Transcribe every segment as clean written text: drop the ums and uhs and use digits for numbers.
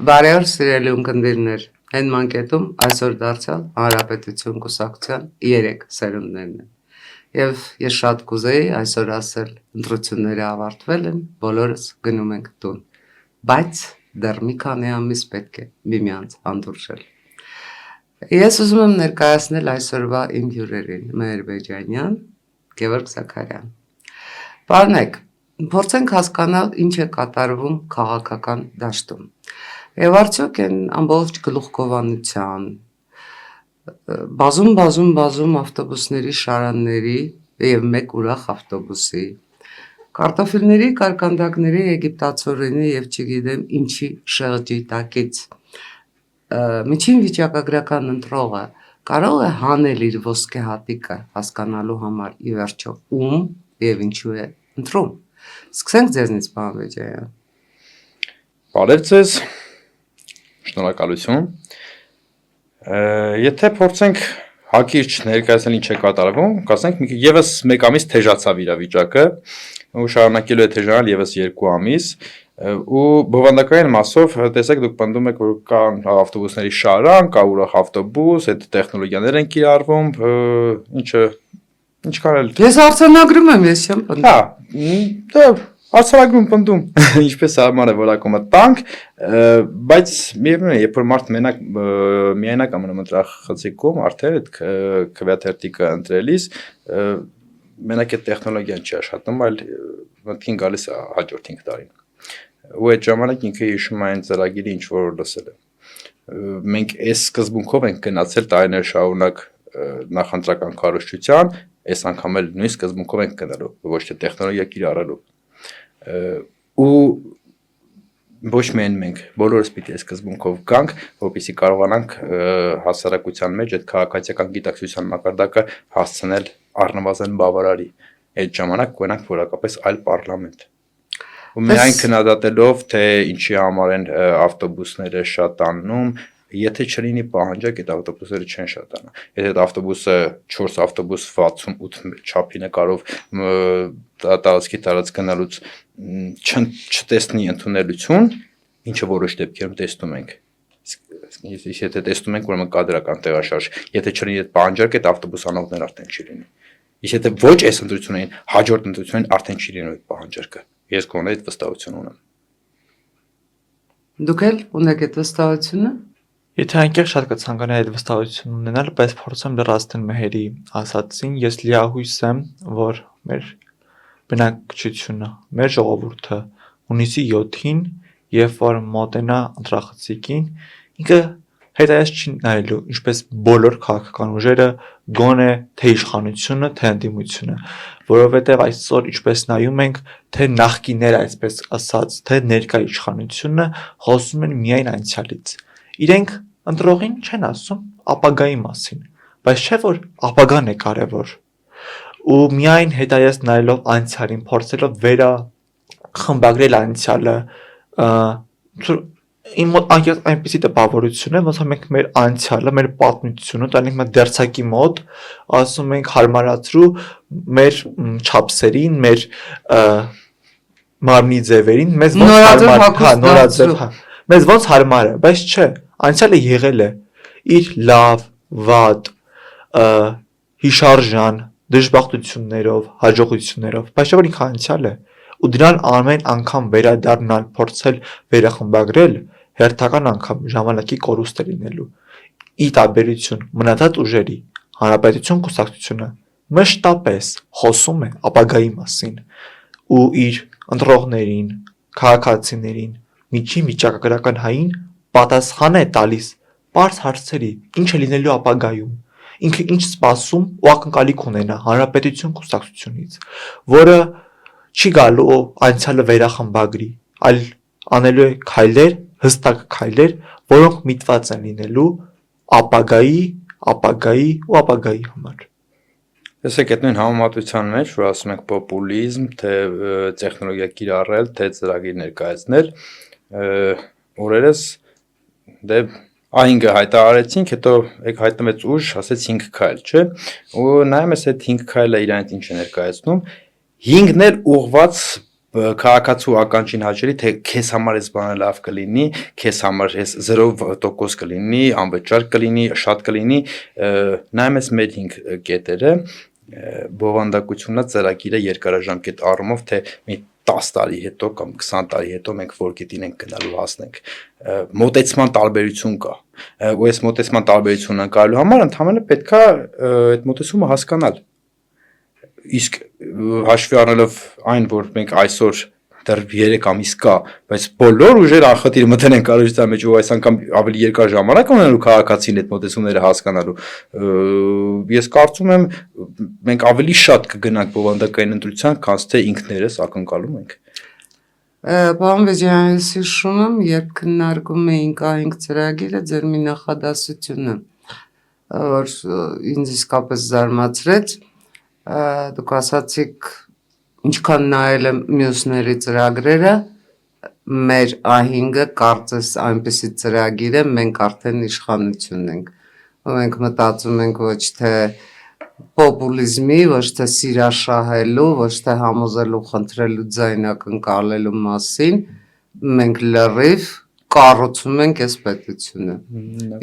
Բարեօր սիրելի ունկնդիրներ, հեն մանկետում այսօր դարձյալ Հանրապետություն կուսակցության 3 սերունդներն են։ Եվ ես շատ կուզեի այսօր ասել, ընտրությունները ավարտվել են, բոլորս գնում ենք տուն, բայց դեռ մի քանի ամիս պետք է միմյանց հանդուրժել։ Ես ուզում եմ ներկայացնել այսօրվա իմ հյուրերին, Մեհերբեջանյան, Գևորգ Զաքարյան։ Պարոնեք, փորձենք հասկանալ ինչ է կատարվում քաղաքական դաշտում։ Եվ արդյոք են ամբողջ գլուխգովանության, բազում ավտոբուսների շարանների և մեկ ուրախ ավտոբուսի, կարտոֆիլների, կարկանդակների, եգիպտացորենի և չգիտեմ ինչի շեղջի տակից միջին վիճակագրական ընտրողը կարող է հանել իր ոսկե հատիկը հասկանալու համար ի վերջո ում և ինչու է ընտրում։ Սկսենք ձեզնից, պարոն Բեջանյան։ Բարև ձեզ, շնորհակալություն։ Եթե փորձենք հակիրճ ներկայացնել ինչ է կատարվում, կասենք եւս մեկ ամիս թեժացավ իրավիճակը, ու շարունակելու է թեժանալ եւս 2 ամիս, ու բովանդակային մասով տեսեք դուք պնդում եք, որ կան ավտոբուսների շարան, կա ուրախ ավտոբուս, այդ տեխնոլոգիաներ են կիրառվում, ինչ կարել։ Ես արձանագրում եմ, ես չեմ պնդում։ Հա, Արցարագրում պնդում, ինչպես համար է որակումը տանք, բայց միևնույն է, երբ որ մարդ միայնակ ամնում ընտրախցիկում, արդեն այդ քվեաթերթիկը ընտրելիս, մենակ այդ տեխնոլոգիան չի աշխատում, այլ մտքին գալիս է հաջորդ 5 տարին։ Ու այդ ժամանակ ինքը հիշում է այն ծրագիրը, ինչ որ լսել է։ Մենք այս սկզբունքով ենք գնացել տարիներ շարունակ նախընտրական քարոզչության, այս անգամ էլ նույն սկզբունքով ենք գնալու, ոչ թե տեխնոլոգիա կիրառելու։ Ու ոչ միայն մենք, բոլորս պիտի այս սկզբունքով գանք, որպեսզի կարողանանք հասարակության մեջ այդ քաղաքացիական գիտակցության մակարդակը հասցնել առնվազն բավարարի։ Այդ ժամանակ կունենանք որակապես այլ պարլամենտ։ Ու միայն քննադատելով, թե ինչի համար են ավտոբուսները շատանում, եթե չլինի պահանջակ, այդ ավտոբուսները չեն շատանա։ Եթե այդ ավտոբուսը 4 ավտոբուս 68 չափին է կարող տարածքի գնալուց չտեսնի ընդունելություն, ինչը որոշ դեպքերում տեսնում ենք։ Եթե տեսնում ենք, ուրեմն կա դրական տեղաշարժ։ Եթե չլինի այդ պահանջարկը, այդ ավտոբուս անողներ արդեն չի լինի։ Իսկ եթե ոչ այս ընտրություններին, հաջորդ ընտրություններին արդեն չի լինում այդ պահանջարկը։ Ես գոնե այդ վստահություն ունեմ։ Դուք էլ ունեք այդ վստահությունը։ Եթե այնքան շատ կցանկանայի այդ վստահություն ունենալ, բայց փորձեմ լրացնել Մեհերի ասածին, ես լիահույս եմ, որ մեր բնակչությունը, մեր ժողովուրդը հունիսի 7-ին, երբ որ մոտենա ընտրախցիկին, ինքը հետայաց չի նայելու, ինչպես բոլոր քաղաքական ուժերը, գոնե թե իշխանությունը, թե ընդդիմությունը, որովհետև այսօր ինչպես նայում ենք, թե նախկիները, այսպես ասած, թե ներկա իշխանությունը խոսում են միայն անցյալից։ Իրենք ընտրողին չեն ասում ապագայի մասին, բայց չէ որ ապագան է կարևոր։ Ու միայն հետայաց նայելով անցյալին, փորձելով վերախմբագրել անցյալը, իմ մոտ այնպիսի տպավորություն է, ոնց որ մենք մեր անցյալը, մեր պատմությունը տանենք մեր դերձակի մոտ, ասում ենք հարմարացրու մեր չափսերին, մեր մարմնի ձևերին, մեզ ոնց հարմար է, բայց չէ, անցյալը եղել է իր լավ, վատ, հիշարժան, դժբախտություններով, հաջողություններով, բայց չէ որ ինքը անցյալ է, ու դրան ամեն անգամ վերադառնալ, փորձել վերախմբագրել, հերթական անգամ ժամանակի կորուստ է լինելու։ Ի տարբերություն մնացած ուժերի, Հանրապետություն կուսակցությունը մշտապես խոսում է ապագայի մասին ու իր ընտրողներին, քաղաքացիներին, միջին վիճակագրական հային պատասխան է տալիս պարզ հարցերի, ինչ է լինելու ապագայում, ինքը ինչ սպասում ու ակնկալիք ունենա Հանրապետություն կուսակցությունից, որը չի գալու անցյալը վերախմբագրի, այլ անելու է քայլեր, հստակ քայլեր, որոնք միտված են լինելու ապագայի համար։ Տեսեք, այդ նույն համեմատության մեջ, որ ասում ենք պոպուլիզմ, թե տեխնոլոգիա կիրառել, թե ծրագիր ներկայացնել, օրերս Այնգը հայտարարեցինք, հետո հայտնվեց ուժ, ասեց 5 քայլ, չէ, ու նայում ես այդ 5 քայլը իրանից ինչ է ներկայացնում, 5-ն էլ ուղղված քաղաքացու ականջին հաճելի թե քեզ համար էս բանը լավ կլինի, քեզ համար էս 0% կլինի, անվճար կլինի, շատ կլինի, նայում ես մեր 5 կետերը, բովանդակություննա ծրագիրը երկարաժամկետ առումով թե մի 10 տարի հետո կամ 20 տարի հետո մենք որ կետին ենք գնալու հասնենք, մոտեցման տարբերություն կա, ու այս մոտեցման տարբերությունը կարելու համար ընդհանրապես պետքա այդ մոտեցումը հասկանալ, իսկ հաշվի առնելով այն, որ մենք այսօր դեռ 3 ամիս կա, բայց բոլոր ուժերը անխտիր մտեն են կառույցի մեջ ու այս անգամ ավելի երկար ժամանակ ունենալու քաղաքացին այդ մոտեցումները հասկանալու, ես կարծում եմ մենք ավելի շատ կգնանք բովանդակային ընտրության, քան թե ինքներս ակնկալում ենք։ Պարոն Բեջյան, ես հիշում եմ, երբ քննարկում էինք այն ծրագիրը, ձեր մի նախադասությունը, որ ինձ իսկապես զարմացրեց, դուք ասացիք, ինչքան նայել եմ մյուսների ծրագրերը, մեր ահինգը կարծես այնպիսի ծրագիր է, մենք արդեն իշխանություն ենք, ու մենք մտածում ենք ոչ թե պոպուլիզմի, ոչ թե սիրաշահելու, ոչ թե համոզելու, խնդրելու, ձայնակնկալելու մասին, մենք լրիվ կառուցում ենք այս պետությունը։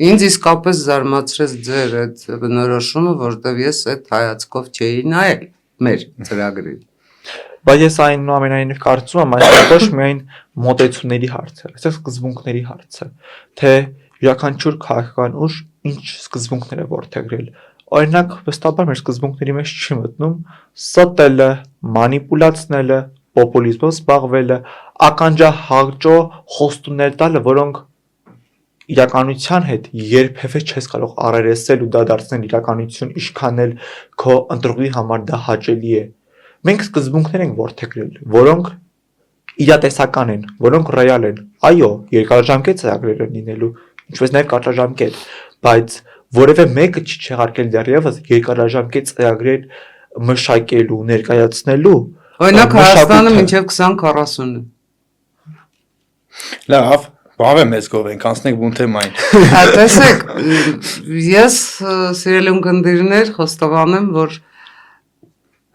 Ինձ իսկապես զարմացրեց ձեր այդ բնորոշումը, որտեղ ես այդ հայացքով չէի նայել մեր ծրագրին։ Բայց ես այնուամենայնիվ կարծում եմ, այս ոչ միայն մոտեցումների հարց է, այստեղ սկզբունքների հարց է, թե յուրաքանչյուր քաղաքական ուժ ինչ սկզբունքներ է որդեգրել։ Օրինակ, վստահաբար մեր սկզբունքների մեջ չի մտնում ստելը, մանիպուլացնելը, պոպուլիզմով զբաղվելը, ականջահաճո խոստումներ տալը, որոնք իրականության հետ երբևէ չես կարող առերեսել ու դա դարձնել իրականություն, ինչքան էլ քո ընտրողի համար դա հաճելի է։ Մենք սկզբունքներ ենք որդեգրել, որոնք իրատեսական են, որոնք ռեալ են։ Այո, երկարաժամկետ ծրագրեր են լինելու, ինչպես նաև կարճաժամկետ, բայց որևէ մեկը չի չեղարկել դեռևս երկարաժամկետ ծրագրեր մշակելու, ներկայացնելու։ Օրինակ Հայաստանը մինչև 2040-ը։ Լավ, բավե մեծ գով ենք, անցնենք բուն թեմային։ Տեսեք, ես սիրելի ունկնդիրներ խոստովանեմ, որ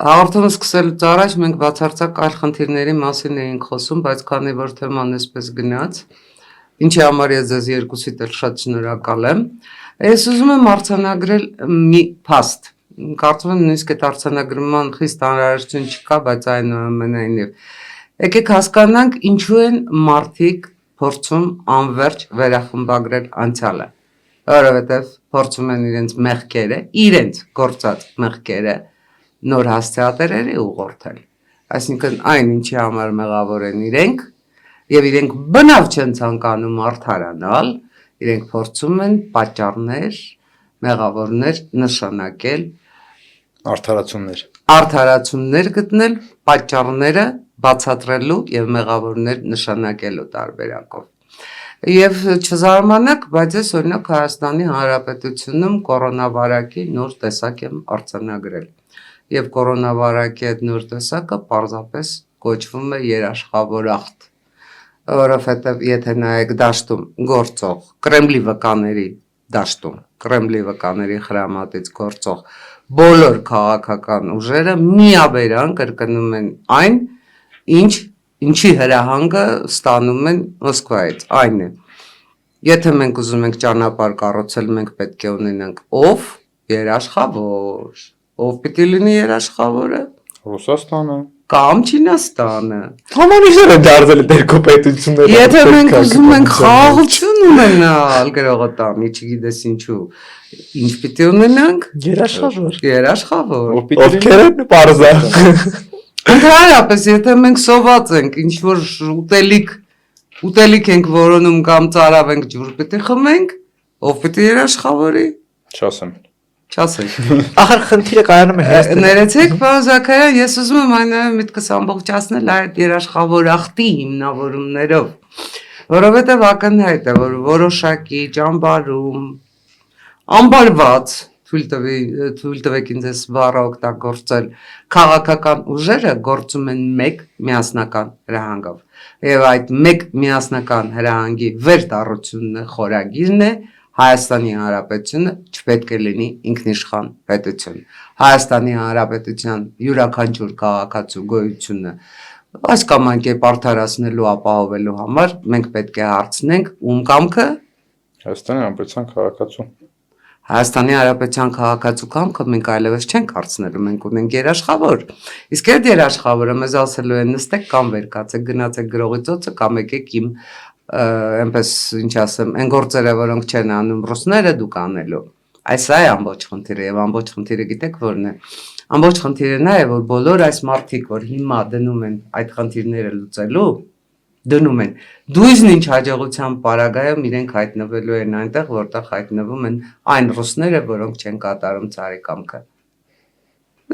հաղորդումը սկսելուց առաջ մենք բացարձակ այլ խնդիրների մասին էինք խոսում, բայց քանի որ թեման այսպես գնաց, ինչի համար ես ձեզ երկուսիդ էլ շատ շնորհակալ եմ, ես ուզում եմ արձանագրել մի փաստ, կարծում եմ նույնիսկ այդ արձանագրման խիստ անհրաժեշտություն չկա, բայց այնուամենայնիվ եկեք հասկանանք ինչու են մարդիկ փորձում անverջ վերախմբագրել անցյալը, որովհետև փորձում են իրենց գործած մեղքերը նոր հասցեատերերի ուղղորդել, այսինքն այն ինչի համար մեղավոր են իրենք, եւ իրենք բնավ չեն ցանկանում արդարանալ, իրենք փորձում են պատճառներ, մեղավորներ նշանակել, արդարացումներ գտնել, պատճառները բացատրելու եւ մեղավորներ նշանակելու տարբերակով։ Եվ չզարմանաք, բայց ես օրինակ Հայաստանի Հանրապետությունում կորոնավարակի նոր տեսակ եմ արձանագրել։ Եվ կորոնավարակի այդ նոր տեսակը պարզապես կոչվում է երաշխավորախտ, որովհետև եթե նայեք դաշտում գործող Կրեմլի վկաների դաշտում, Կրեմլի վկաների խրամատից գործող բոլոր քաղաքական ուժերը միաբերան կրկնում են այն, ինչի հրահանգը ստանում են Մոսկվայից, այն է։ Եթե մենք ուզում ենք ճանապարհ կառուցել, մենք պետք է ունենանք ով երաշխավոր, ով պիտի լինի երաշխավորը, Ռուսաստանը կամ Չինաստանը։ Համանիշներ են դարձել երկու պետությունները։ Եթե մենք ուզում ենք խաղաղություն ունենալ, գրողը տանի, չգիտես ինչու, ինչ պիտի ունենանք։ Երաշխավոր։ Ովքեր են պարզա։ Ընդհանրապես, եթե մենք սոված ենք ինչ որ ուտելիք ենք որոնում կամ ծարավ ենք ջուր պիտի խմենք, ով պիտի երաշխավորի։ Չասենք։ Ախր խնդիրը կայանում է հենց։ Ներեցեք, պարոն Զաքարյան, ես ուզում եմ այնուամենայնիվ միտքս ամբողջացնել այդ երաշխավորախտի հիմնավորումներով, որովհետև ակնհայտ է, որ որոշակի ճամբարում ամբարված թույլ տվեք ինձ այս բառը օգտագործել, քաղաքական ուժերը գործում են մեկ միասնական հրահանգով։ Եվ այդ մեկ միասնական հրահանգի վերտառությունն խորագիրն է Հայաստանի Հանրապետությունը չպետք է լինի ինքնիշխան պետություն։ Հայաստանի Հանրապետության յուրաքանչյուր քաղաքացու գոյությունը այս կամ այն կերպ արդարացնելու ապահովելու համար մենք պետք է հարցնենք ում կամքը Հայաստանի Հանրապետության քաղաքացու Հայաստանի Հանրապետության քաղաքացու կամքը մենք այլևս չենք հարցնելու, մենք ունենք երաշխավոր։ Իսկ այդ երաշխավորը մեզ ասելու են նստեք կամ վեր կացեք, գնացեք գրողի ծոցը կամ եկեք իմ այնպես ինչ ասեմ, այն գործերը, որոնք չեն անում ռուսները, դուք անելու։ Այս է ամբողջ խնդիրը եւ ամբողջ խնդիրը գիտեք որն է։ Ամբողջ խնդիրը նա է, որ բոլոր այս մարդիկ, որ հիմա դնում են այդ խնդիրները լուծելու, դնում են դույզն ինչ հաջողության պարագայում իրենք հայտնվելու են այնտեղ, որտեղ հայտնվում են այն ռուսները, որոնք չեն կատարում ցարի կամքը։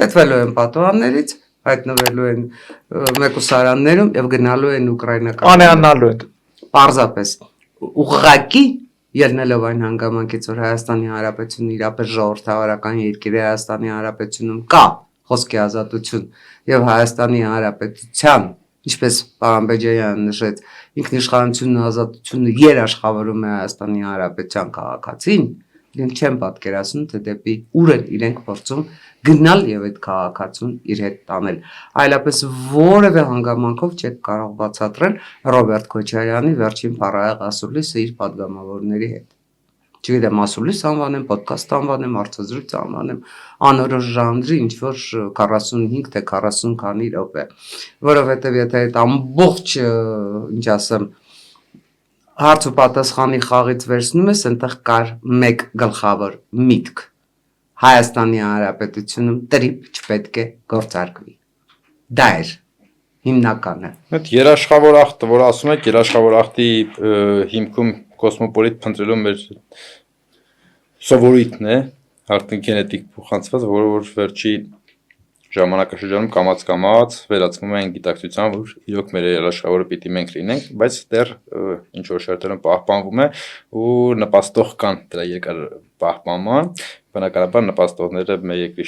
Լետվելու են պատուհաններից, հայտնվելու են մեկուսարաններում եւ գնալու են ուկրաինական Անեանալու են։ Պարզապես ուղղակի ելնելով այն հանգամանքից, որ Հայաստանի Հանրապետությունն իրապես ժողովրդավարական երկիր է, Հայաստանի Հանրապետությունում կա խոսքի ազատություն եւ Հայաստանի Հանրապետության, ինչպես պարոն Բեջայանը նշեց, ինքնիշխանությունն ու ազատությունը երաշխավորում է Հայաստանի Հանրապետության քաղաքացին, իրենք չեն պատկերացնում, թե դեպի ուր են իրենք փորձում գնալ եւ այդ քաղաքացուն իր հետ տանել։ Այլապես որևէ հանգամանքով չեք կարող բացատրել Ռոբերտ Քոչարյանի վերջին փառահեղ ասուլիսը իր падգամավորների հետ։ Չգիտեմ, ասուլիս անվանեմ, ոդկաստ անվանեմ, հարցազրույց անվանեմ, անորոշ ժանրի ինչ որ 45 թե 40 քանի րոպե, որովհետեւ եթե այդ ամբողջ, ինչ ասեմ, հարց ու պատասխանի խաղից վերցնում ես, այնտեղ կար մեկ գլխավոր միտք։ Հայաստանի Հանրապետությունում տրիպ չպետք է գործարկվի։ Դա էր հիմնականը։ Այդ երաշխավոր ախտը, որ ասում եք, երաշխավոր ախտի հիմքում կոսմոպոլիտ փնտրելու մեր սովորույթն է, արդեն գենետիկ փոխանցված, որը որ վերջի ժամանակաշրջանում կամաց վերածվում է այն գիտակցության, որ իրոք մեր երաշխավորը պիտի մենք լինենք, բայց դեռ ինչ որ շերտերում պահպանվում է ու նպաստող կան դրա երկար պահպանման, բնականաբար նպաստողները մեր երկրի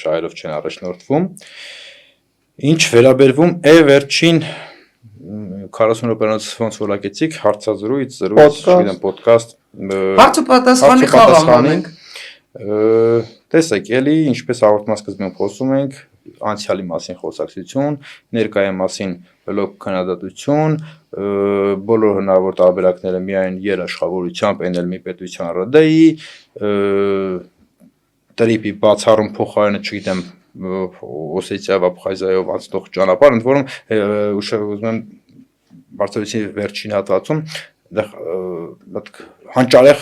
շահերով չեն առաջնորդվում։ Ինչ վերաբերվում է վերջին 40 րոպեանոց ոնց որակեցիք, հարցազրույց, չգիտեմ, ոդկաստ, Հարց ու պատասխանի խաղ անվանենք։ Տեսեք, էլի ինչպես հաղորդման սկզբում խոսում ենք, անցյալի մասին խոսակցություն, ներկայի մասին բլոկ քննադատություն, բոլոր հնարավոր տարբերակները միայն երաշխավորությամբ էնել մի պետության ՌԴ-ի, տրիպի բացառում փոխարենը, չգիտեմ, Օսեթիայով, Աբխազիայով անցնող ճանապարհ, ընդ որում ուզում եմ բարձրացի վերջին հատվածում հանճարեղ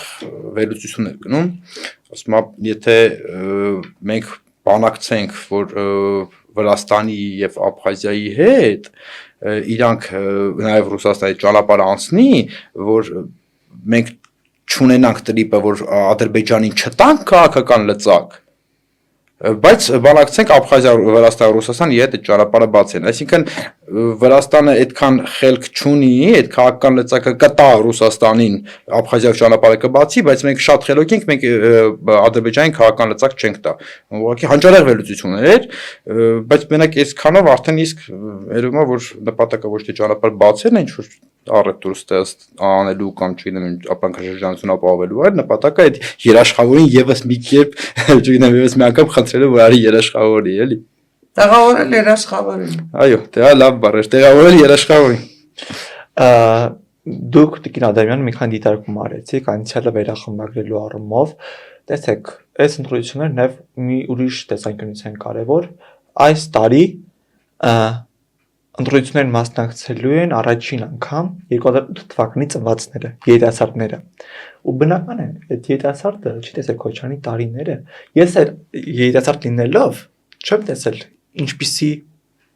վերլուծություն է գնում, ասում եմ, եթե մենք բանակցենք, որ Վրաստանի եւ Աբխազիայի հետ իրանք նաեւ Ռուսաստանի ճանապարհը անցնի, որ մենք չունենանք տրիպը, որ Ադրբեջանին չտանք քաղաքական լծակ, բայց բանակցենք Աբխազիա, Վրաստան, Ռուսաստանի հետ այդ ճանապարհը բացեն, այսինքն Վրաստանը այդքան խելք չունի, այդ քաղաքական լծակը կտա Ռուսաստանին, Աբխազիայով ճանապարհը կբացի, բայց մենք շատ խելոք ենք, մենք Ադրբեջանին քաղաքական լծակ չենք տա։ Ուղղակի հանճարեղ վերլուծություն էր, բայց մենակ այսքանով արդեն իսկ երևում է, որ նպատակը ոչ թե ճանապարհ բացելն է, ինչ որ առևտուր անելու կամ չգիտեմ ապրանքաշրջանություն ապահովելու, այլ նպատակը այդ երաշխավորին եւս մի կերպ, չգիտեմ, եւս մի անգամ խնդրելու, որ արի երաշխավորի, էլի։ Տեղավորել երաշխավորին։ Այո, դա լավ բառ է, տեղավորել երաշխավորին։ Դուք Տիկին Ադամյան մի քանի դիտարկում արեցիք անցյալը վերախմբագրելու առումով, տեսեք, այս ընտրությունները նաև մի ուրիշ տեսանկյունից են կարևոր, այս տարի ընտրություններին մասնակցելու են առաջին անգամ 2008 թվականի ծնվածները, երիտասարդները։ Ու բնական է, այդ երիտասարդը չի տեսել Քոչարյանի տարիները։ Ես էլ երիտասարդ լինելով չեմ տեսել ինչպիսի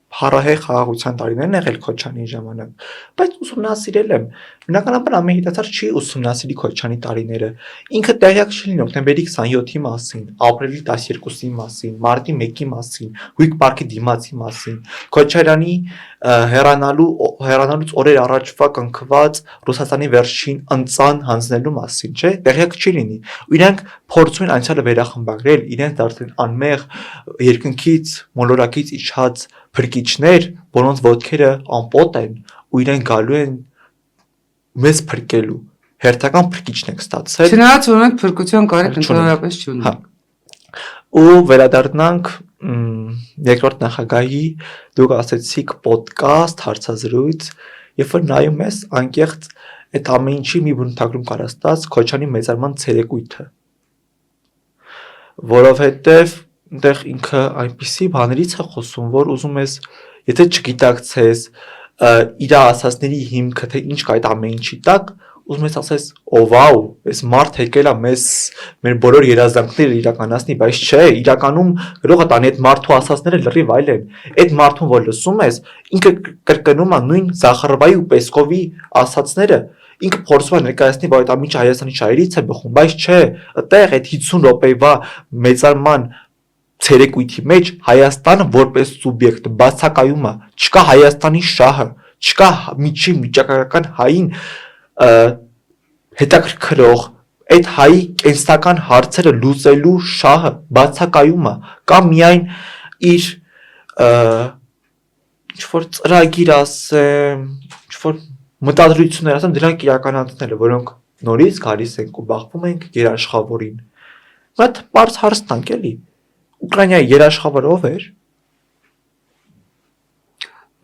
փառահեղ խաղաղության տարիներն եղել Քոչարյանի ժամանակ, բայց ուսումնասիրել եմ։ Բնականաբար ամեն երիտասարդ չի ուսումնասիրի Քոչարյանի տարիները։ Ինքը տեղյակ չի լինի հոկտեմբերի 27-ի մասին, ապրիլի 12-ի մասին, մարտի 1-ի մասին, Հույք պարկի դիմացի մասին, Քոչարյանի հեռանալուց օրեր առաջվա կնքված Ռուսաստանի վերջին ընծան հանձնելու մասին, չէ՞, տեղյակ չի լինի։ Ու իրենք փորձում են անցյալը վերախմբագրել, իրենց դարձնել անմեղ երկնքից, մոլորակից իջած փրկիչներ, որոնց ոտքերը ամպոտ են, ու իրենք գալու են մեզ փրկելու։ Հերթական փրկիչն ենք ստացել։ Չնայած որ մենք փրկության կարիք ընդհանրապես չունենք։ Ու վերադառնանք երկրորդ նախագահի դուք ասեցիք ոդկաստ, հարցազրույց, երբ որ նայում ես անկեղծ այդ ամեն ինչի մի բնութագրում կարաստած Քոչյանի մեծարման ցերեկույթը, որովհետև այնտեղ ինքը այնպիսի բաներից է խոսում, որ ուզում ես, եթե չգիտակցես իր ասածների հիմքը, թե ինչ կա այդ ամեն ինչի տակ, ուզում ես ասես, «Ո վաու, այս մարդ եկել է մեր բոլոր երազանքները իրականացնի», բայց չէ, իրականում գրողը տանի այդ մարդու ասածները լրիվ այլ են։ Այդ մարդուն, որ լսում ես, ինքը կրկնում է նույն Զախարովայի ու Պեսկովի ասածները, ինքը փորձում է ներկայացնել, որ այդ ամիջը Հայաստանի շահերից է բխում, բայց չէ, այդտեղ այդ 50 րոպեվա մեծարման ցերեկույթի մեջ Հայաստանը որպես սուբյեկտ բացակայում է, չկա Հայաստանի շահը, չկա միջին վիճակագրական հային հետաքրքրող այդ հայի կենսական հարցերը լուծելու շահը բացակայում է, կա միայն իր ինչ-որ ծրագիր ասեմ, ինչ-որ մտադրություններ ասեմ, դրանք իրականացնելը, որոնք նորից գալիս ենք ու բախվում ենք երաշխավորին։ Բայց բարձ հարց տանք էլի, Ուկրաինայի երաշխավորը ով էր։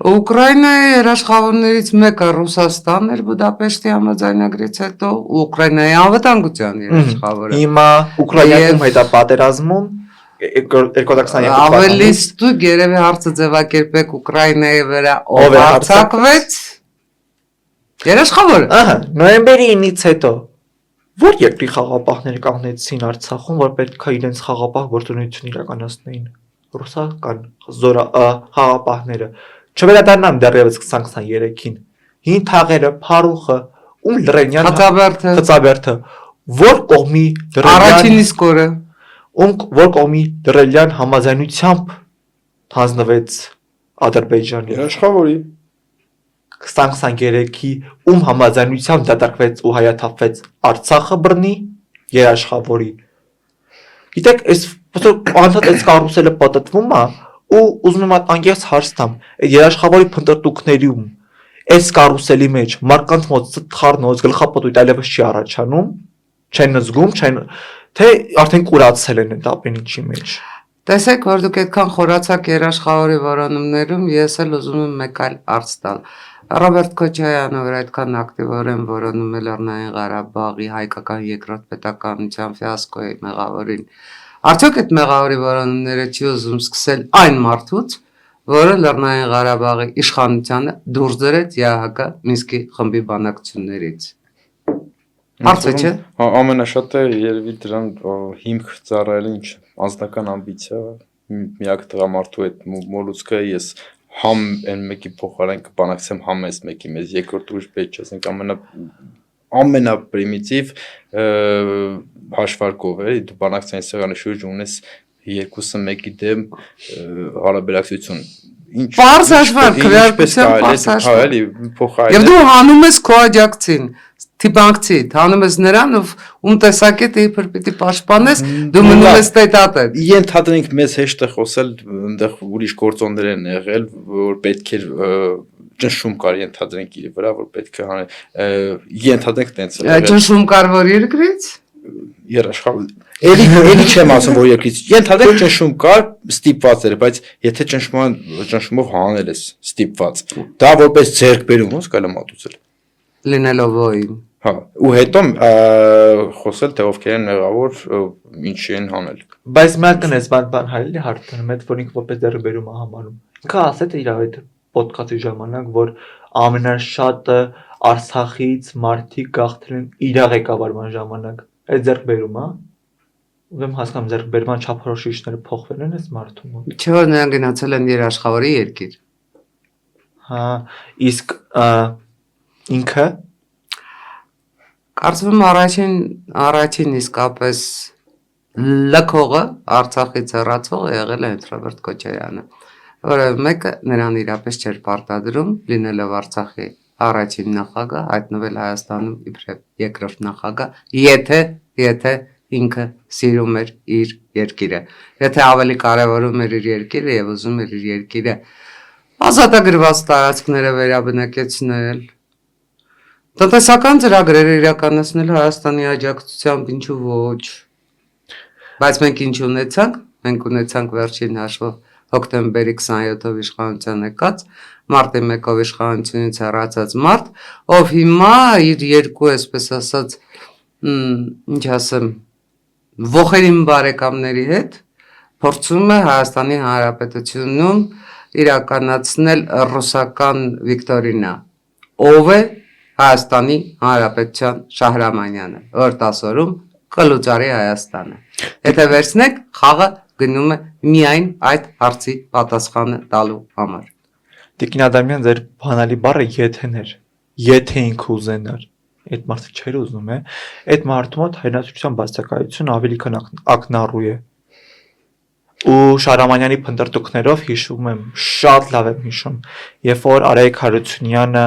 Ուկրաինայի երաշխավորներից մեկը Ռուսաստանն էր Բուդապեշտի համաձայնագրից հետո, Ուկրաինայի անվտանգության երաշխավորը։ Հիմա Ուկրաինում հետ է պատերազմում 2022 Ավելի ստույգ երևի հարցը ձևակերպեք Ուկրաինայի վրա ով հարձակվեց։ Երաշխավորը։ Ահա, նոյեմբերի 9-ից հետո որ երկրի խաղապահները կանգնեցին Արցախում, որ պետք է իրենց խաղապահ գործունեություն իրականացնեին։ Ռուսական խաղապահները։ Չվերադառնամ դեռևս 2023-ին։ Հին թաղերը, Փարուխը, ում Լռենյան Խծաբերդը, որ կողմի առաջին իսկ օրը, որ կողմի Լռենյան համաձայնությամբ հանձնվեց Ադրբեջանի երաշխավորի 2023-ի ում համաձայնությամբ դատարկվեց ու հայաթափվեց Արցախը բռնի երաշխավորի։ Գիտեք, այս անդադ այս կառուսելը պատտվում է ու ուզում եմ անկեղծ հարց տամ, այդ երաշխավորի փնտրտուքներում այս կառուսելի մեջ մարդկանց մոտ սթխառնոց գլխապտույտ այլևս չի առաջանում, չեն զգում, թե արդեն կուրացել են այդ ամեն ինչի մեջ։ Տեսեք, որ դուք այդքան խորացաք երաշխավորի որոնումներում, ես էլ ուզում եմ մեկ այլ հարց տալ։ Ռոբերտ Քոչարյանը, որ այդքան ակտիվորեն որոնում է Լեռնային Ղարաբաղի հայկական երկրորդ պետականության ֆիասկոյի մեղավորին, արդյոք այդ մեղավորի որոնումները չի ուզում սկսել այն մարդուց, որը Լեռնային Ղարաբաղի իշխանությանը դուրս դրեց ԵԱՀԿ Մինսկի խմբի բանակցություններից։ Հարցը չէ։ Ամենաշատը երևի դրան հիմք ծառայել ինչ անձնական ամբիցիա, միակ տղամարդու այդ մոլուցքը ես համ այն մեկի փոխարեն կբանակցեմ համ այս մեկի մեզ երկրորդ ուրիշ պետք չէ, ասենք ամենապրիմիտիվ հաշվարկով է, դու բանակցային սեղանի շուրջ ունես երկուսը մեկի դեմ հարաբերակցություն։ Պարզ հաշվարկ, քվեարկության պարզ հաշվարկ։ Եվ դու հանում ես քո աջակցին, թիբանկցի, հանում ես նրան, ում տեսակետը իբր պիտի պաշտպանես, դու մնում ես տետատետ։ Ենթադրենք մեզ հեշտ է խոսել, այնտեղ ուրիշ գործոններ են եղել, որ պետք էր ճնշում կար ենթադրենք իր վրա, որ պետք է ենթադրենք տենց է։ Ճնշում կար որ երկրից։ Երաշխավոր Էլի չեմ ասում, որ երկրից ենթադրենք ճնշում կար, ստիպված էր, բայց եթե ճնշումով հանել ես ստիպված, դա որպես ձեռքբերում ոնց կարելի մատուցել։ Լինելով ոյին։ Հա, ու հետո խոսել թե ովքեր են մեղավոր, ինչ են հանել։ Բայց մեկն էս բան հայելի հարցնում է, որ ինքը որպես ձեռքբերում է համարում։ Ինքը ասեց իր այդ ոդքասթի ժամանակ, որ ամենաշատը Արցախից մարդիկ գաղթել են իր ղեկավարման ժամանակ։ Այդ ձեռքբերում է։ Ուրեմն հասկանում ձեռքբերման չափորոշիչները փոխվել են այս մարդու մոտ։ Չէ՞ որ նրանք գնացել են երաշխավորի երկիր։ Հա, իսկ ինքը կարծում եմ առաջին իսկապես լքողը Արցախից հեռացողը եղել է Ռոբերտ Քոչարյանը, որը մեկը նրան իրապես չէր պարտադրում լինելով Արցախի առաջին նախագահ հայտնվել Հայաստանում իբրև երկրորդ նախագահ, եթե ինքը սիրում էր իր երկիրը, եթե ավելի կարևորում էր իր երկիրը եւ ուզում էր իր երկիրը ազատագրված տարածքները վերաբնակեցնել, տնտեսական ծրագրեր իրականացնել Հայաստանի աջակցությամբ, ինչու ոչ, բայց մենք ինչ ունեցանք, մենք ունեցանք վերջին հաշվով հոկտեմբերի 27-ով իշխանության եկած, մարտի 1-ով իշխանությունից հեռացած մարդ, ով հիմա իր երկու, այսպես ասած, ինչ ասեմ, ոխերիմ բարեկամների հետ փորձում է Հայաստանի Հանրապետությունում իրականացնել ռուսական Վիկտորինա, ով է Հայաստանի Հանրապետության Շահրամանյանը, որ 10 օրում կլուծարի Հայաստանը։ Եթե վերցնեք, խաղը գնում է միայն այդ հարցի պատասխանը տալու համար։ Տիկին Ադամյան, ձեր բանալի բառը եթեներ, եթե ինքը ուզենար, այդ մարդը չէր ուզում է, այդ մարդու մոտ հայրենասիրության բացակայություն ավելի քան ակնառու է։ Ու Շահրամանյանի փնտրտուքներով հիշում եմ, շատ լավ եմ հիշում, երբ որ Արայիկ Հարությունյանը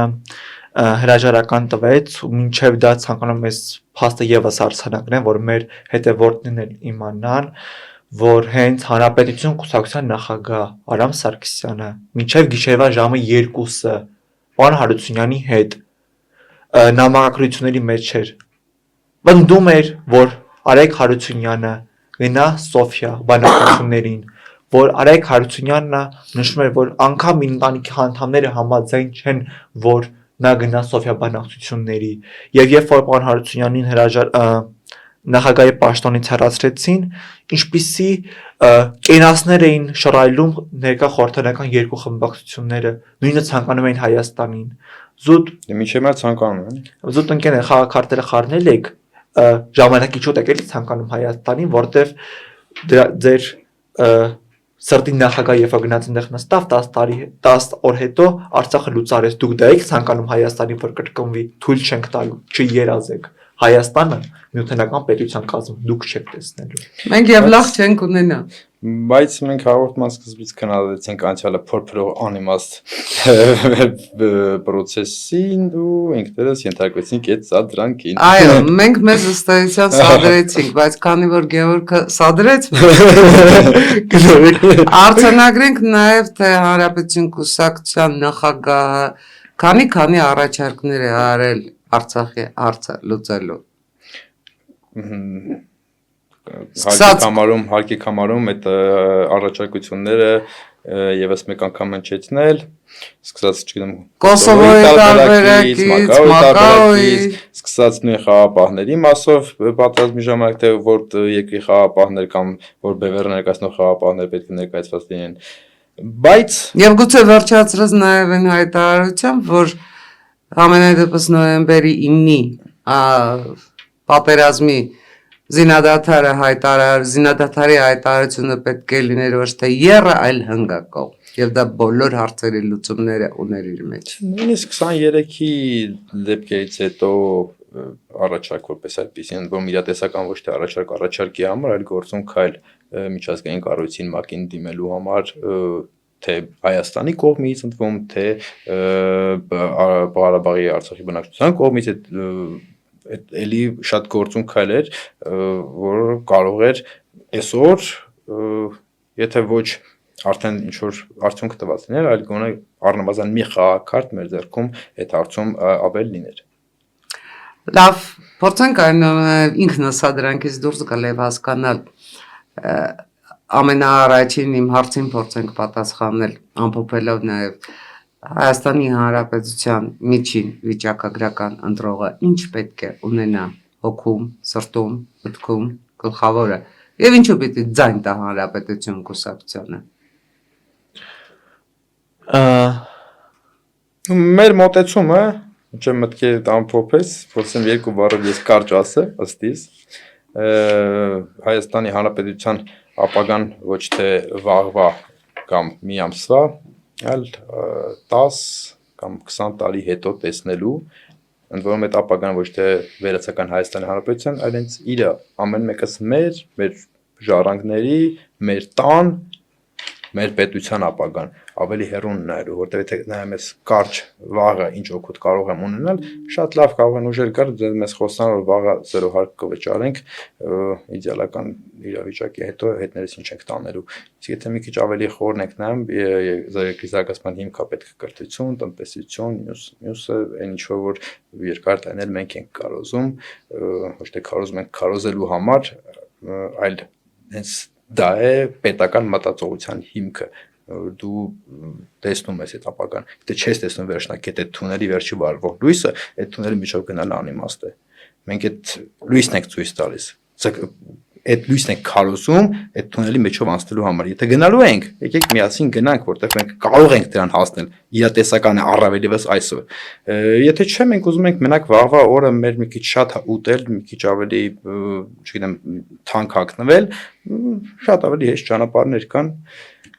հրաժարական տվեց ու մինչև դա ցանկանում ես փաստը եւս արցանագրեն, որ մեր հետևորդներն էլ իմանան, որ հենց Հանրապետություն կուսակցության նախագահ Արամ Սարգսյանը մինչև գիշերվա ժամը 2-ը պարոն Հարությունյանի հետ նամակագրությունների մեջ էր պնդում էր, որ Արայիկ Հարությունյանը գնա Սոֆիա բանակցություններին, որ Արայիկ Հարությունյանը նշում էր, որ անգամ ընտանիքի անդամները համաձայն չեն, որ նա գնա Սոֆիա բանակցությունների, եւ երբ որ պարոն Հարությունյանին նախագահի պաշտոնից հեռացրեցին, ինչպիսի կենացներ էին շռայլում ներկա խորհրդարանական երկու խմբակցությունները, նույնը ցանկանում էին Հայաստանին։ Զուտ Մինչև նա ցանկանում են։ զուտ ընկերներ խաղաքարտերը խառնել եք, ժամանակի չոտ եք էլի ցանկանում Հայաստանին, որտեվ ձեր սրտի նախագահ երբ գնաց այնտեղ նստավ 10 օր հետո Արցախը լուծարեց, դուք դա եք ցանկանում Հայաստանի որ կրկնվի, թույլ չենք տալու, չերազեք։ Հայաստանը նյութենական պետության կազմում դուք չեք տեսնելու։ Մենք եւ լավ չենք ունենա։ Բայց մենք հաղորդման սկզբից քննադատեցինք անցյալը փորփրող անիմաստ process-ին ու ինքներս ենթարկվեցինք այդ սադրանքին։ Այո, մենք մեզ ըստեյության սադրեցինք, բայց քանի որ Գևորգը սադրեց, արձանագրենք նաև թե Հանրապետություն կուսակցության նախագահը քանի առաջարկներ է արել Արցախի հարցը լուծելու։ Հարկի կամարում այդ առաջարկությունները եւս մեկ անգամ հնչեցնել, սկսած չգիտեմ Կոսովոյի տարբերակից, Մակաոյի, սկսած նույն խաղապահների մասով պատրաստի ժամանակ թե որ երկրի խաղապահներ կամ որ բևեռ ներկայացնող խաղապահներ պետք է ներկայացված լինեն, բայց եւ գուցե վերջացրած նաեւ այն հայտարարությամբ, որ ամենադեպս նոյեմբերի 9-ի պատերազմի զինադադարի հայտարարությունը պետք է լիներ ոչ թե եռը, այլ հնգակող, եւ դա բոլոր հարցերի լուծումները ուներ իր մեջ։ Նույնիսկ 23-ի դեպքերից հետո առաջարկ որպես այդպեսին, որ իրատեսական ոչ թե առաջարկի համար, այլ գործում քայլ միջազգային կառույցին ՄԱԿ-ին դիմելու համար, թե Հայաստանի կողմից ընդվում, թե Ղարաբաղի Արցախի բնակչության կողմից էլի շատ գործուն քայլ էր, որ կարող էր այսօր, եթե ոչ արդեն ինչ որ արդյունք տված լիներ, այլ գոնե առնվազն մի խաղաքարտ մեր ձեռքում այդ հարցում ավել լիներ։ Լավ, փորձենք այնուամենայնիվ ինքնասադրանքից դուրս գալ եւ հասկանալ ամենաառաջին իմ հարցին փորձենք պատասխանել ամփոփելով նաեւ Հայաստանի Հանրապետության միջին վիճակագրական ընտրողը ինչ պետք է ունենա հոգում, սրտում, մտքում, գլխավորը եւ ինչու պիտի ձայն տա Հանրապետություն կուսակցությանը։ Մեր մոտեցումը, ինչ մտքի ամփոփես, փորձեմ երկու բառով ես կարճ ասեմ, ըստիս Հայաստանի Հանրապետության ապագան ոչ թե վաղվա կամ մի ամսվա, այլ 10 կամ 20 տարի հետո տեսնելու, ընդ որում այդ ապագան ոչ թե վերացական Հայաստանի Հանրապետության, այլ հենց իրը ամեն մեկս մեր ժառանգների, մեր տան, մեր պետության ապագան ավելի հեռուն նայելու, որտեղ եթե նայում ես կարճ վաղը ինչ օգուտ կարող եմ ունենալ, շատ լավ կարող են ուժեր կար, մեզ խոսան որ վաղը 0 հարկ կվճարենք, իդեալական իրավիճակի հետո հետներս ինչ ենք տանելու։ Իսկ եթե մի քիչ ավելի խորն ենք նայում, երկրի զարգացման հիմքա պետք է կրթություն, տնտեսություն, մյուսը այն ինչ որ երկար տարիներ մենք ենք կարոզում, ոչ թե կարոզում ենք քարոզելու համար, այլ հենց դա է պետական մտածողության հիմքը դու տեսնում ես այդ ապագան դե չես տեսնում վերջնակետ այդ թունելի վերջի վարվող լույսը այդ թունելի միջով գնալը անիմաստ է մենք այդ լույսն ենք ցույց տալիս այդ լույսն ենք քարոզում այդ թունելի միջով անցնելու համար եթե գնալու ենք եկեք միասին գնանք որտեղ մենք կարող ենք դրան հասնել իրատեսական է առավելիվս այսօր եթե չէ մենք ուզում ենք մենակ վաղվա օրը մեր մի քիչ շատ ուտել մի քիչ ավելի չգիտեմ թանկ հագնվել շատ ավելի հեշտ ճանապարհներ կան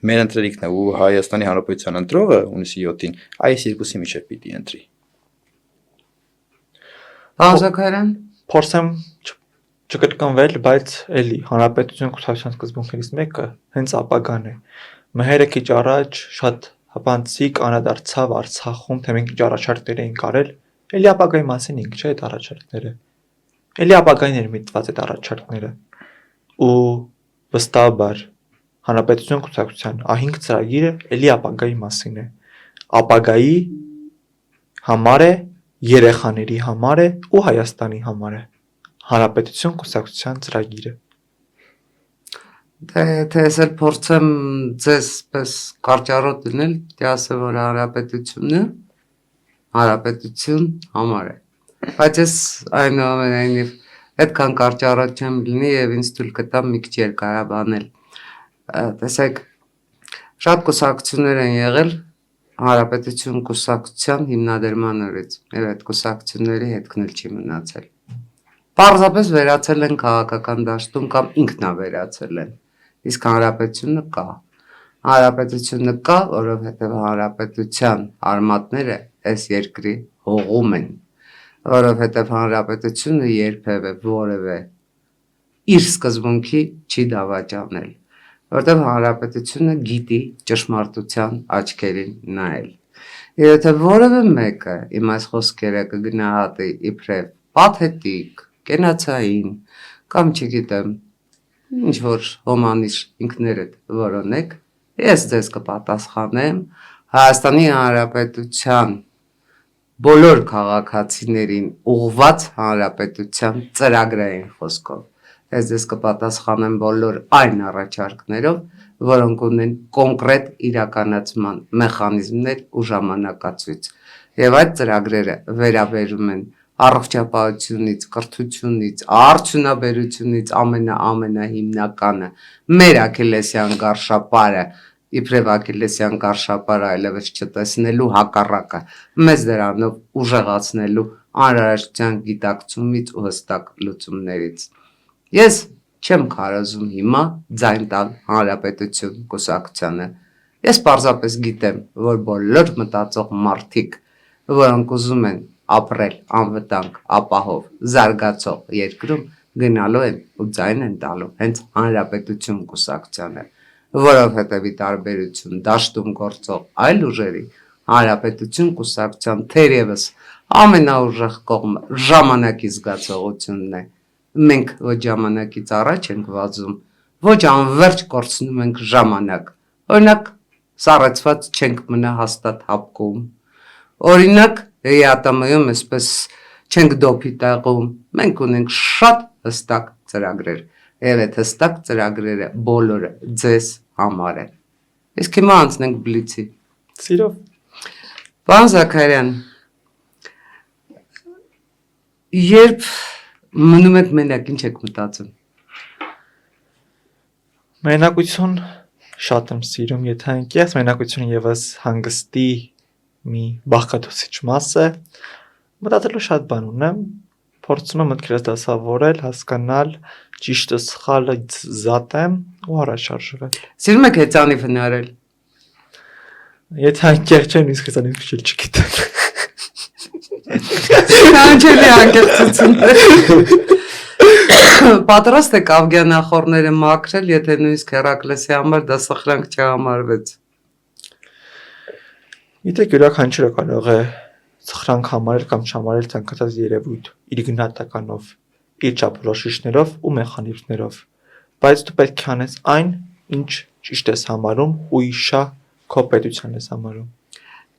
մեր ընտրելիքն է ու Հայաստանի Հանրապետության ընտրողը հունիսի 7-ին այս երկուսի միջև պիտի ընտրի Բանզակարյան Փորձեմ չկրկնվել, բայց էլի հանրապետություն կուսակցության սկզբունքներից մեկը հենց ապագան է։ Մհերը քիչ առաջ շատ հապանցիկ անդրադարձավ Արցախում, թե մենք ինչ առաջարկներ էինք արել, էլի ապագայի մասին ենք, չէ՞ այդ առաջարկները։ Էլի ապագային էր միտված այդ առաջարկները։ Ու վստահաբար հանրապետություն կուսակցության A5 ծրագիրը էլի ապագայի մասին է։ Ապագայի համար է, երեխաների համար է ու Հայաստանի համար է։ Հանրապետություն կուսակցության ծրագիրը։ Թե ես էլ փորձեմ ձեզ պես կարճառոտ դնել, դե ասեմ որ հանրապետություն համար է։ Բայց ես այնուամենայնիվ այդքան կարճառոտ չեմ լինի եւ ինձ թույլ կտամ մի քիչ երկարաբանել։ Տեսեք, շատ կուսակցություններ են եղել հանրապետություն կուսակցության հիմնադրման օրից եւ այդ կուսակցությունների հետքն էլ չի մնացել։ Պարզապես վերացել են քաղաքական դաշտում կամ ինքնավերացել են։ Իսկ հանրապետությունը կա։ Հանրապետությունը կա, որովհետև հանրապետության արմատները այս երկրի հողում են։ Որովհետև հանրապետությունը երբևէ որևէ իր սկզբունքի չի դավաճանել։ Որովհետև հանրապետությունը գիտի ճշմարտության աչքերին նայել։ Եթե որևէ մեկը իմ այս խոսքերը կգնահատի իբրև պաթետիկ, կենացային կամ չգիտեմ ինչ որ հոմանիշ ինքներդ որոնեք, ես ձեզ կպատասխանեմ Հայաստանի Հանրապետության բոլոր քաղաքացիներին ուղղված հանրապետության ծրագրային խոսքով։ Ես ձեզ կպատասխանեմ բոլոր այն առաջարկներով, որոնք ունեն կոնկրետ իրականացման մեխանիզմներ ու ժամանակացույց։ Եվ այդ ծրագրերը վերաբերում են առողջապահությունից, կրթությունից, արդյունաբերությունից ամենահիմնականը մեր Աքիլեսյան գարշապարը, իբրև Աքիլեսյան գարշապարը այլևս չտեսնելու հակառակը, մեզ դրանով ուժեղացնելու անհրաժեշտության գիտակցումից ու հստակ լուծումներից։ Ես չեմ քարոզում հիմա ձայն տալ հանրապետություն կուսակցությանը։ Ես պարզապես գիտեմ, որ բոլոր մտածող մարդիկ, որոնք ուզում են ապրել անվտանգ, ապահով, զարգացող երկրում գնալու են ու ձայն են տալու հենց հանրապետություն կուսակցությանը, որովհետև ի տարբերություն դաշտում գործող այլ ուժերի հանրապետություն կուսակցության թերևս ամենաուժեղ կողմը ժամանակի զգացողությունն է։ Մենք ոչ ժամանակից առաջ ենք վազում, ոչ անverջ կորցնում ենք ժամանակ։ Օրինակ, սառեցված չենք մնա հաստատ հապկում։ Օրինակ, ԵԱՏՄ-ում այսպես չենք դոփի տեղում, մենք ունենք շատ հստակ ծրագրեր, եւ այդ հստակ ծրագրերը բոլորը ձեզ համար են։ Իսկ հիմա անցնենք բլիցի։ Սիրով։ Պարոն Զաքարյան, երբ մնում եք մենակ, ինչ եք մտածում։ Մենակություն շատ եմ սիրում, եթե անկեղծ մենակությունը եւս հանգստի մի բաղկացուցիչ մաս է։ Մտածելու շատ բան ունեմ, փորձում եմ մտքերս դասավորել, հասկանալ, ճիշտը սխալը զատեմ ու առաջ շարժվել։ Սիրում եք հեծանիվ հնարել։ Եթե անկեղծ չեմ, իսկ հեծանիվ քիչ չգիտեմ։ Կանչելի անկեղծություններ։ Պատրաստ եք ավգյանախորները մաքրել, եթե նույնիսկ Հերակլեսի համար դա սխրանք չհամարվեց։ Գիտեք, յուրաքանչյուրը կարող է սխրանք համարել կամ չհամարել ցանկացած երևույթ իր գնահատականով, իր չափորոշիչներով ու մեխանիզմներով, բայց դու պետք է անես այն, ինչ ճիշտ ես համարում ու իշա քո պետության ես համարում։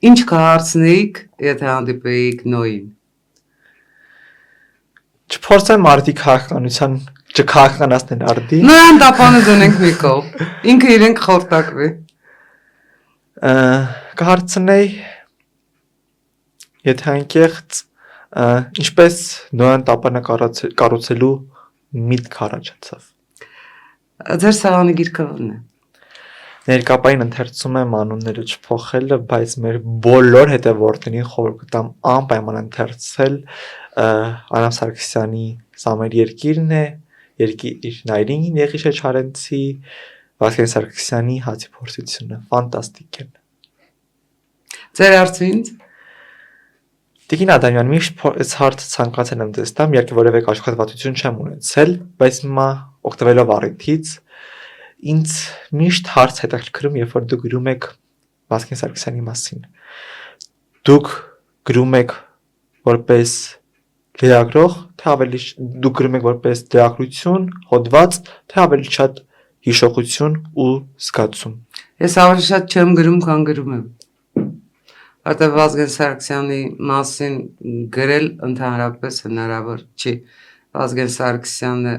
Ինչ կհարցնեիք, եթե հանդիպեիք Նոյին։ Չփորձեմ մարդի քաղաքականության չքահանացնել արդի։ Նրան տապանը դնենք մի կողմ։ Ինքը իրեն կխորտակվի։ Կհարցնեի եթե անկեղծ ինչպես նոյան տապանը կառուցելու միտք առաջացավ։ Ձեր սեղանի գիրքը ո՞րն է։ Ներկապային ընթերցում եմ անունները չփոխելը, բայց մեր բոլոր հետևորդներին խորհուրդ կտամ անպայման ընթերցել Արամ Սարգսյանի Սամեր երկիրն է, երկիր Նայրինգին Եղիշե Չարենցի, Վասգեն Սարգսյանի Հացի փորձությունը, ֆանտաստիկ են։ Ձեր հարցը ինձ։ Տիկին Ադամյան, միշտ այս հարցը ցանկացել եմ ձեզ տամ, երբ որևէ աշխատվածություն չեմ ունեցել, բայց հիմա օգտվելով առիթից ինձ միշտ հարց հետաքրքրում, երբ որ դուք գրում եք Վասգեն Սարգսյանի մասին։ Դուք գրում եք որպես լրագրող, թե ավելի դուք գրում եք որպես լրագրություն, հոդված, թե ավելի շատ հիշողություն ու զգացում։ Ես ավելի շատ չեմ գրում, քան գրում եմ։ Որտեղ Վազգեն Սարգսյանի մասին գրել ընդհանրապես հնարավոր չի։ Վազգեն Սարգսյանը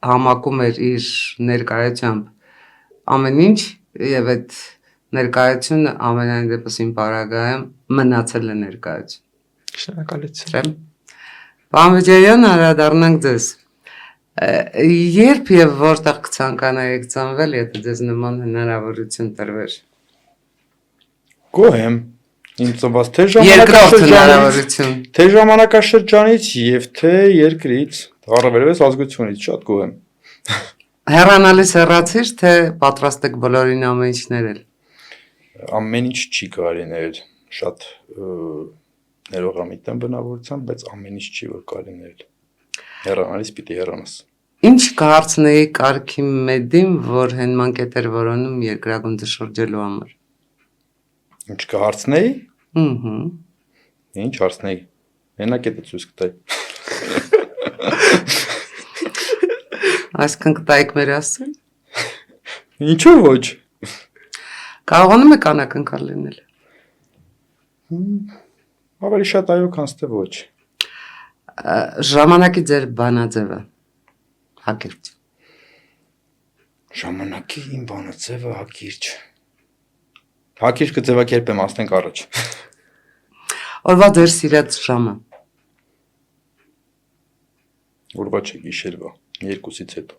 համակում էր իր ներկայությամբ ամեն ինչ եւ այդ ներկայությունը ամենայն դեպս իմ պարագայում մնացել է ներկայություն։ Շնորհակալություն։ Պարոն անդրադառնանք ձեզ։ Երբ եւ որտեղ կցանկանայիք ծնվել, եթե ձեզ նման հնարավորություն տրվեր։ Գոհ եմ։ Ինձ ծնված թե Երկրորդ ժամանակաշրջանից, հնարավորություն։ թե ժամանակաշրջանից եւ թե երկրից, առավելևս ազգությունից շատ գոհ եմ։ Հեռանալիս հեռացիր, թե պատրաստ եք բոլորին ամեն ինչ ներել։ Ամեն ինչ չի կարելի ներել, շատ ներողամիտ եմ բնավորությամբ, բայց ամեն ինչ չի որ կարելի ներել։ Հեռանալիս պիտի հեռանաս։ Ինչ կհարցնեի Արքիմեդին, որ հենման կետ էր որոնում երկրագունդը շրջելու համար։ Ինչ կհարցնեի։ Ահա։ Ինչ հարցնեի։ Մենակետը ցույց կտայի։ Այսինքն կտայիք մեր ասել։ Ինչու ոչ։ Կարողանում եք անակնկալ լինել։ Ավելի շատ այո, քան թե ոչ։ Ժամանակի ձեր բանաձևը հակիրճ։ Ժամանակի իմ բանաձևը հակիրճ։ Հակիրճ կձևակերպեմ, ասենք առաջ։ Օրվա ձեր սիրած ժամը։ Օրվա չէ գիշերվա, 2-ից հետո։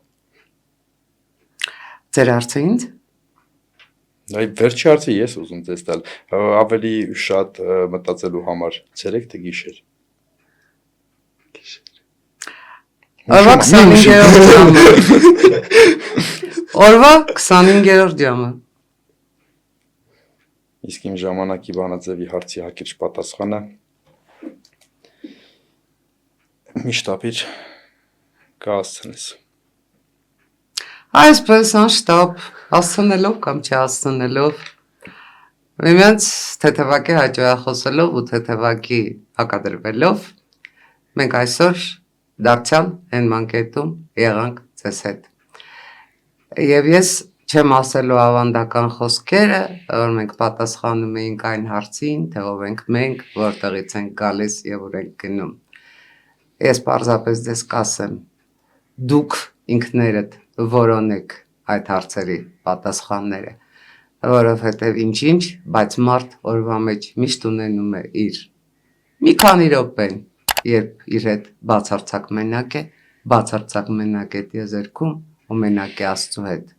Ձեր հարցը ինձ։ Այ վերջի հարցը ես ուզում ձեզ տալ, ավելի շատ մտածելու համար, ցերեկ թե գիշեր։ Օրվա 25-րդ ժամը։ Օրվա 25-րդ ժամը։ Իսկ իմ ժամանակի բանաձևի հարցի հակիրճ պատասխանը միշտ ապիր կհասցնես։ Այսպես անշտապ հասցնելով կամ չհասցնելով միմյանց թեթևակի հաջողախոսելով ու թեթևակի հակադրվելով մենք այսօր դարձյալ հենման կետում եղանք ձեզ հետ։ Եվ ես չեմ ասելու ավանդական խոսքերը, որ մենք պատասխանում էինք այն հարցին, թե ով ենք մենք, որտեղից ենք գալիս եւ ուր ենք գնում։ Ես պարզապես դες կասեմ, դուք ինքներդ որոնեք այդ հարցերի պատասխանները, որովհետեւ ինչ-ինչ, բայց մարդ օրվա մեջ միշտ ունենում է իր մի քանի րոպեն, երբ իր հետ բացարձակ մենակ է, բացարձակ մենակ է եզերքում ու մենակ է Աստծո հետ։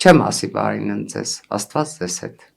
Չեմ ասի բարին ընձես, Աստված ձեզ հետ։